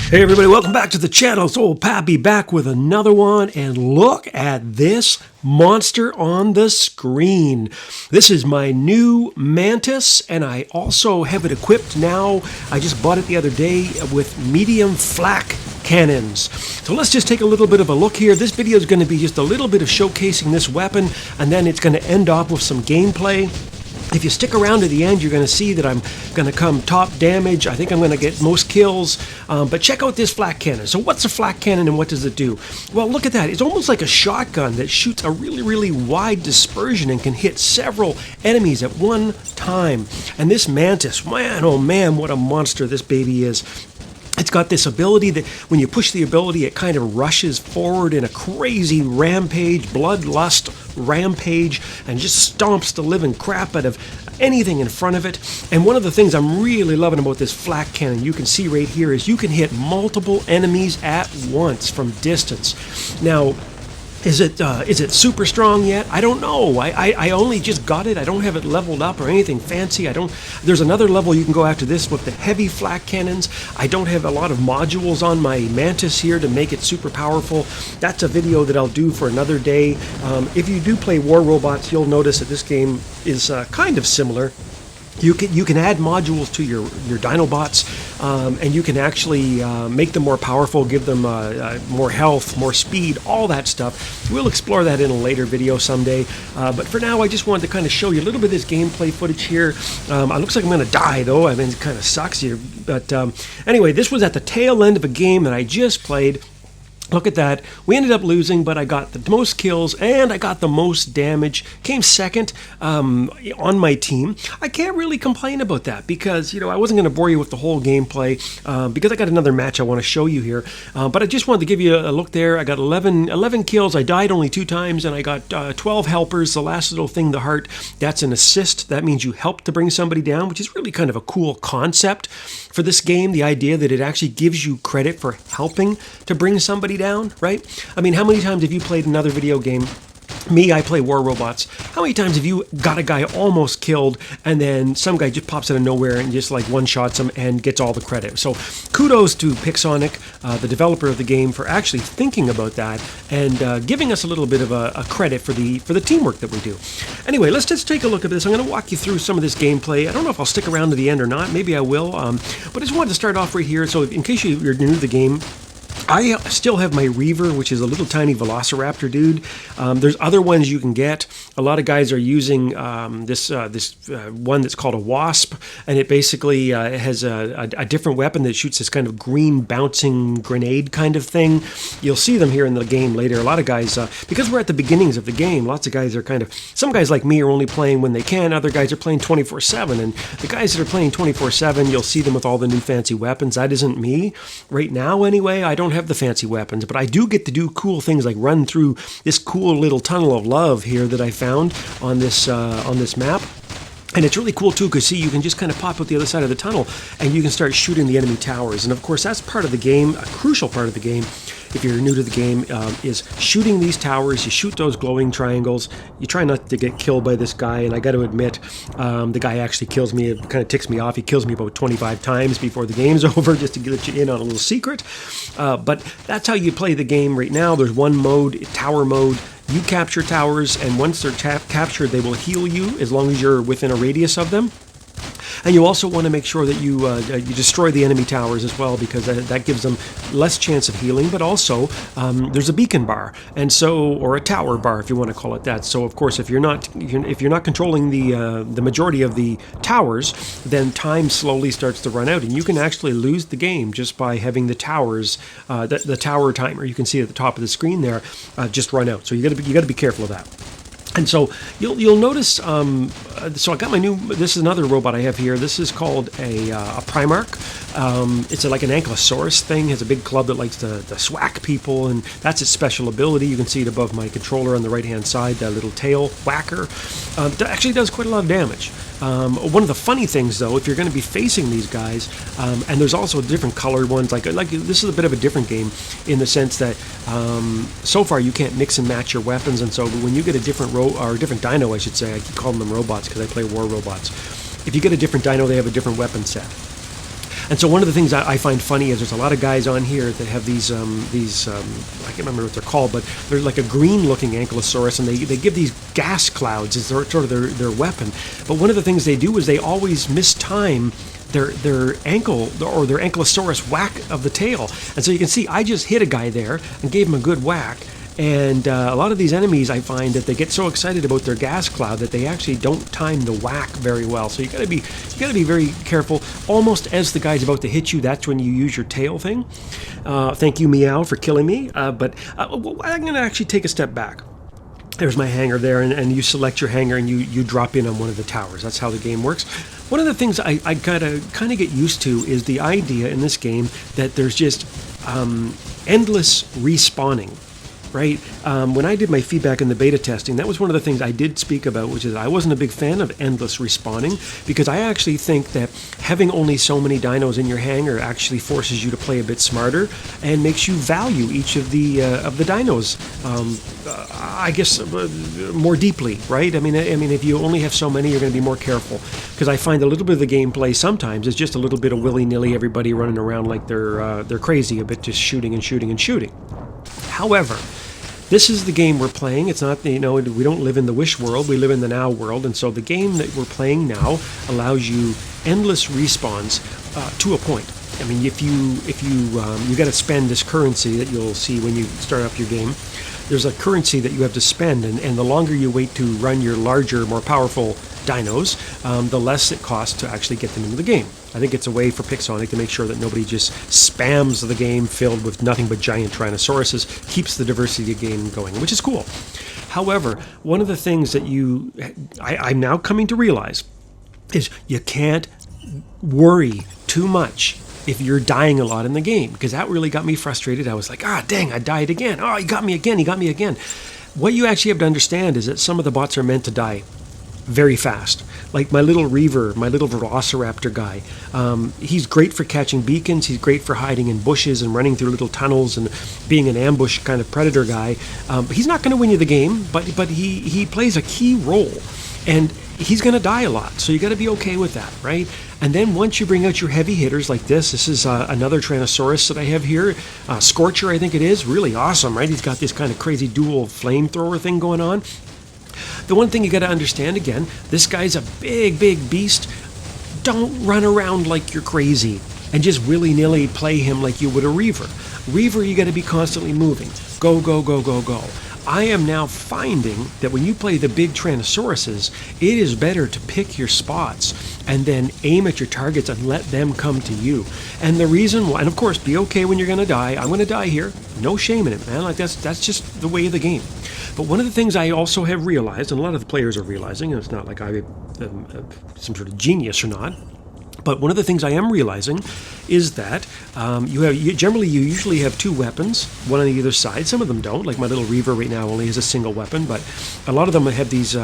Hey everybody, welcome back to the channel. It's old Pappy back with another one, and look at this monster on the screen. This is my new Mantis, and I also have it equipped now. I just bought it the other day with MEDIUM FLAK Cannons. So let's just take a little bit of a look here. This video is going to be just a little bit of showcasing this weapon, and then it's going to end off with some gameplay. If you stick around to the end, you're going to see that I'm going to come top damage. I think I'm going to get most kills. But check out this flak cannon. So what's a flak cannon and what does it do? Well, look at that. It's almost like a shotgun that shoots a really wide dispersion and can hit several enemies at one time. And this Mantis, man, oh man, what a monster this baby is. It's got this ability that when you push the ability, it kind of rushes forward in a crazy rampage, bloodlust rampage, and just stomps the living crap out of anything in front of it. And one of the things I'm really loving about this flak cannon, you can see right here, is you can hit multiple enemies at once from distance. Now, is it super strong yet? I don't know. I only just got it. I don't have it leveled up or anything fancy. There's another level you can go after this with the heavy flak cannons. I don't have a lot of modules on my Mantis here to make it super powerful. That's a video that I'll do for another day. If you do play War Robots, you'll notice that this game is kind of similar. You can add modules to your Dinobots, and you can actually make them more powerful, give them more health, more speed, all that stuff. We'll explore that in a later video someday. But for now, I just wanted to kind of show you a little bit of this gameplay footage here. It looks like I'm going to die, though. I mean, it kind of sucks here. But anyway, this was at the tail end of a game that I just played. Look at that. We ended up losing, but I got the most kills and I got the most damage. Came second on my team. I can't really complain about that because, I wasn't going to bore you with the whole gameplay because I got another match I want to show you here. But I just wanted to give you a look there. I got 11 kills. I died only 2 times, and I got 12 helpers. The last little thing, the heart, that's an assist. That means you help to bring somebody down, which is really kind of a cool concept for this game. The idea that it actually gives you credit for helping to bring somebody down, right? I mean, how many times have you played another video game? Me, I play War Robots. How many times have you got a guy almost killed and then some guy just pops out of nowhere and just like one-shots him and gets all the credit? So kudos to Pixonic, the developer of the game, for actually thinking about that and giving us a little bit of a credit for the teamwork that we do. Anyway, let's just take a look at this. I'm going to walk you through some of this gameplay. I don't know if I'll stick around to the end or not. Maybe I will. But I just wanted to start off right here. So in case you're new to the game, I still have my Reaver, which is a little tiny Velociraptor dude. There's other ones you can get. A lot of guys are using this one that's called a Wasp, and it basically has a different weapon that shoots this kind of green bouncing grenade kind of thing. You'll see them here in the game later. A lot of guys, because we're at the beginnings of the game, lots of guys are some guys like me are only playing when they can. Other guys are playing 24/7, and the guys that are playing 24/7, you'll see them with all the new fancy weapons. That isn't me right now anyway. I don't have the fancy weapons, but I do get to do cool things like run through this cool little tunnel of love here that I found on this map. And it's really cool too, because see, you can just kind of pop out the other side of the tunnel and you can start shooting the enemy towers. And of course, that's part of the game, a crucial part of the game. If you're new to the game, is shooting these towers. You shoot those glowing triangles. You try not to get killed by this guy, and I got to admit, the guy actually kills me. It kind of ticks me off. He kills me about 25 times before the game's over, just to let you in on a little secret. But that's how you play the game right now. There's one mode, tower mode. You capture towers, and once they're captured, they will heal you as long as you're within a radius of them. And you also want to make sure that you destroy the enemy towers as well, because that gives them less chance of healing. But also, there's a beacon bar, and so, or a tower bar, if you want to call it that. So, of course, if you're not controlling the majority of the towers, then time slowly starts to run out, and you can actually lose the game just by having the towers, the tower timer. You can see at the top of the screen there, just run out. So you got to be careful of that. And so you'll notice, so I got my new, this is another robot I have here. This is called a Primarch. It's like an ankylosaurus thing. It has a big club that likes to swack people, and that's its special ability. You can see it above my controller on the right-hand side, that little tail whacker. It actually does quite a lot of damage. One of the funny things, though, if you're going to be facing these guys, and there's also different colored ones, like this is a bit of a different game in the sense that so far you can't mix and match your weapons, and so when you get a different different dino, I should say, I keep calling them robots because I play War Robots. If you get a different dino, they have a different weapon set. And so one of the things I find funny is there's a lot of guys on here that have these I can't remember what they're called, but they're like a green-looking ankylosaurus, and they give these gas clouds as sort of their weapon. But one of the things they do is they always mistime their ankle or their ankylosaurus whack of the tail. And so you can see I just hit a guy there and gave him a good whack. And a lot of these enemies, I find that they get so excited about their gas cloud that they actually don't time the whack very well. So you got to be very careful. Almost as the guy's about to hit you, that's when you use your tail thing. Thank you, Meow, for killing me. But I'm going to actually take a step back. There's my hanger there, and you select your hanger and you drop in on one of the towers. That's how the game works. One of the things I kind of get used to is the idea in this game that there's just endless respawning. Right? When I did my feedback in the beta testing, that was one of the things I did speak about, which is I wasn't a big fan of endless respawning, because I actually think that having only so many dinos in your hangar actually forces you to play a bit smarter and makes you value each of the dinos, I guess, more deeply. Right? I mean, if you only have so many, you're going to be more careful, because I find a little bit of the gameplay sometimes is just a little bit of willy-nilly, everybody running around like they're crazy, a bit just shooting and shooting and shooting. However, this is the game we're playing. It's not, we don't live in the wish world. We live in the now world. And so the game that we're playing now allows you endless respawns to a point. I mean, if you got to spend this currency that you'll see when you start up your game. There's a currency that you have to spend, and the longer you wait to run your larger, more powerful dinos, the less it costs to actually get them into the game. I think it's a way for Pixonic to make sure that nobody just spams the game filled with nothing but giant Tyrannosauruses, keeps the diversity of the game going, which is cool. However, one of the things that I'm now coming to realize is you can't worry too much if you're dying a lot in the game, because that really got me frustrated. I was like, dang, I died again. Oh, he got me again. What you actually have to understand is that some of the bots are meant to die very fast. Like my little Reaver, my little Velociraptor guy. He's great for catching beacons. He's great for hiding in bushes and running through little tunnels and being an ambush kind of predator guy. He's not going to win you the game, but he plays a key role. And he's going to die a lot, so you got to be okay with that, right? And then once you bring out your heavy hitters like this is another Tyrannosaurus that I have here, Scorcher, I think it is, really awesome, right? He's got this kind of crazy dual flamethrower thing going on. The one thing you got to understand, again, this guy's a big beast. Don't run around like you're crazy and just willy-nilly play him like you would a Reaver. Reaver, you got to be constantly moving. Go. I am now finding that when you play the big Tyrannosauruses, it is better to pick your spots and then aim at your targets and let them come to you. And the reason why, and of course, be okay when you're going to die. I'm going to die here. No shame in it, man. Like that's just the way of the game. But one of the things I also have realized, and a lot of the players are realizing, and it's not like I'm some sort of genius or not, but one of the things I am realizing is that you usually have two weapons, one on either side. Some of them don't, like my little Reaver right now only has a single weapon, but a lot of them have these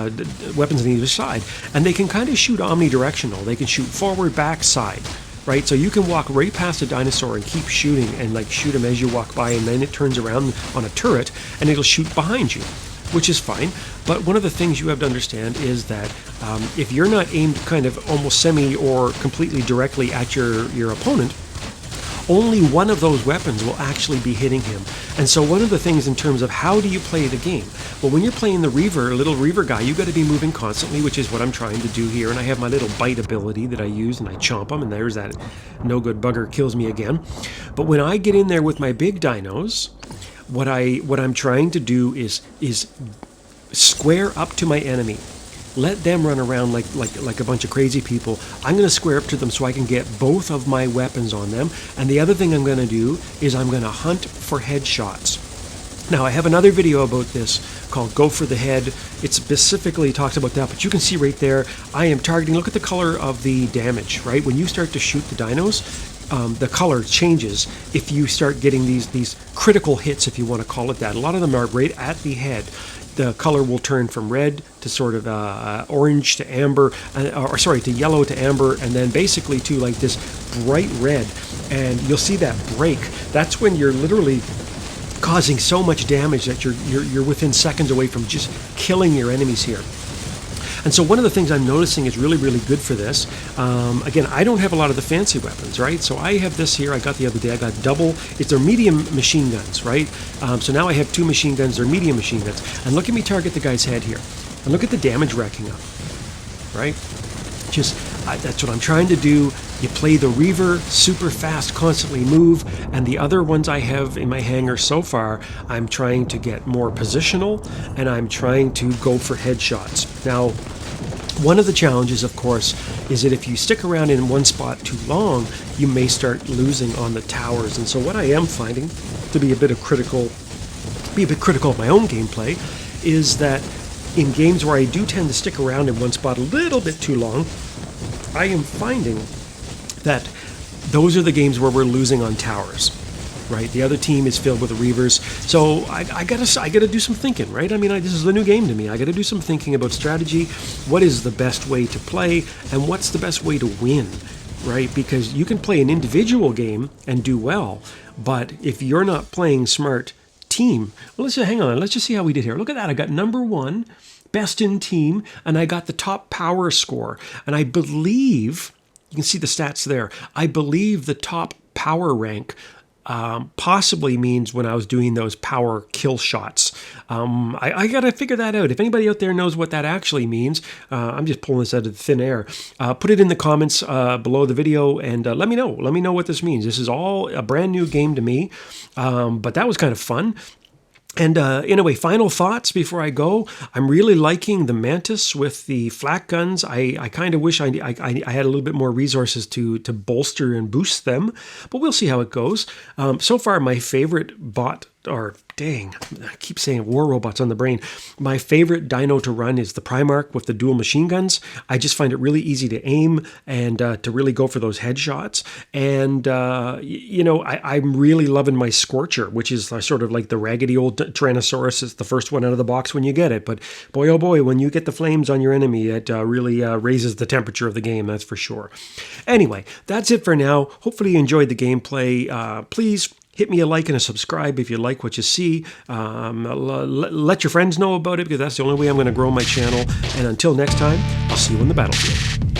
weapons on either side, and they can kind of shoot omnidirectional. They can shoot forward, back, side, right? So you can walk right past a dinosaur and keep shooting, and like shoot him as you walk by, and then it turns around on a turret and it'll shoot behind you, which is fine. But one of the things you have to understand is that if you're not aimed kind of almost semi or completely directly at your opponent, only one of those weapons will actually be hitting him. And so one of the things in terms of how do you play the game? Well, when you're playing the Reaver, little Reaver guy, you got to be moving constantly, which is what I'm trying to do here. And I have my little bite ability that I use, and I chomp him, and there's that no good bugger kills me again. But when I get in there with my big dinos, what I'm trying to do is square up to my enemy. Let them run around like a bunch of crazy people. I'm going to square up to them so I can get both of my weapons on them. And the other thing I'm going to do is I'm going to hunt for headshots. Now, I have another video about this called Go for the Head. It specifically talks about that, but you can see right there, I am targeting, look at the color of the damage, right? When you start to shoot the dinos, the color changes if you start getting these critical hits, if you want to call it that. A lot of them are right at the head. The color will turn from red to sort of orange to amber, to yellow to amber, and then basically to like this bright red. And you'll see that break. That's when you're literally causing so much damage that you're within seconds away from just killing your enemies here. And so one of the things I'm noticing is really, really good for this. Again, I don't have a lot of the fancy weapons, right? So I have this here. I got the other day. I got double. It's their medium machine guns, right? So now I have 2 machine guns. They're medium machine guns. And look at me target the guy's head here. And look at the damage racking up, right? That's what I'm trying to do. You play the Reaver, super fast, constantly move, and the other ones I have in my hangar so far, I'm trying to get more positional, and I'm trying to go for headshots. Now, one of the challenges, of course, is that if you stick around in one spot too long, you may start losing on the towers. And so what I am finding to be a bit critical of my own gameplay is that in games where I do tend to stick around in one spot a little bit too long, I am finding that those are the games where we're losing on towers, right? The other team is filled with Reavers, so I gotta do some thinking, right? I mean, this is a new game to me. I gotta do some thinking about strategy. What is the best way to play, and what's the best way to win, right? Because you can play an individual game and do well, but if you're not playing smart team, well, hang on. Let's just see how we did here. Look at that. I got number 1, best in team, and I got the top power score. And I believe, you can see the stats there, I believe the top power rank possibly means when I was doing those power kill shots. I got to figure that out. If anybody out there knows what that actually means, I'm just pulling this out of thin air. Put it in the comments below the video and let me know. Let me know what this means. This is all a brand new game to me, but that was kind of fun. And anyway, final thoughts before I go. I'm really liking the Mantis with the flak guns. I kind of wish I had a little bit more resources to bolster and boost them, but we'll see how it goes. So far, my favorite bot, or dang, I keep saying war robots on the brain. My favorite dino to run is the Primarch with the dual machine guns. I just find it really easy to aim and to really go for those headshots. And, you know, I'm really loving my Scorcher, which is sort of like the raggedy old Tyrannosaurus. It's the first one out of the box when you get it. But boy, oh boy, when you get the flames on your enemy, it really raises the temperature of the game, that's for sure. Anyway, that's it for now. Hopefully you enjoyed the gameplay. Please hit me a like and a subscribe if you like what you see. Let your friends know about it, because that's the only way I'm going to grow my channel. And until next time, I'll see you on the battlefield.